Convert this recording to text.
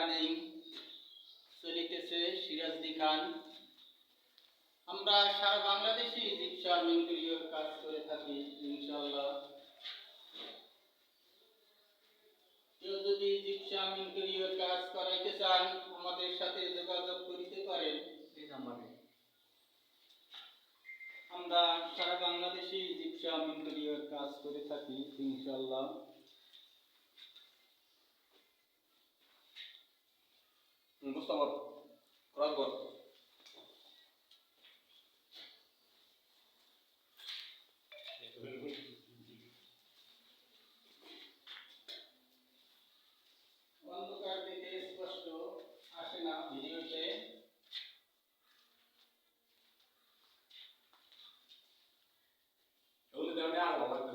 Running চলিতেছে সিরাজদি খান। আমরা সারা বাংলাদেশে জিপসাম ইন্টেরিয়র কাজ করে থাকি ইনশাআল্লাহ। কেউ যদি জিপসাম ইন্টেরিয়র কাজ করাইতে চান আমাদের সাথে যোগাযোগ করিতে পারেন এই নাম্বারে। আমরা সারা বাংলাদেশে জিপসাম ইন্টেরিয়র কাজ করে থাকি ইনশাআল্লাহ। মুস্তাফা রাজগর অন্ধকার দেখে স্পষ্ট আসে না ভিডিওতে। ওগুলো দেওয়া আর ভালো লাগতেছে।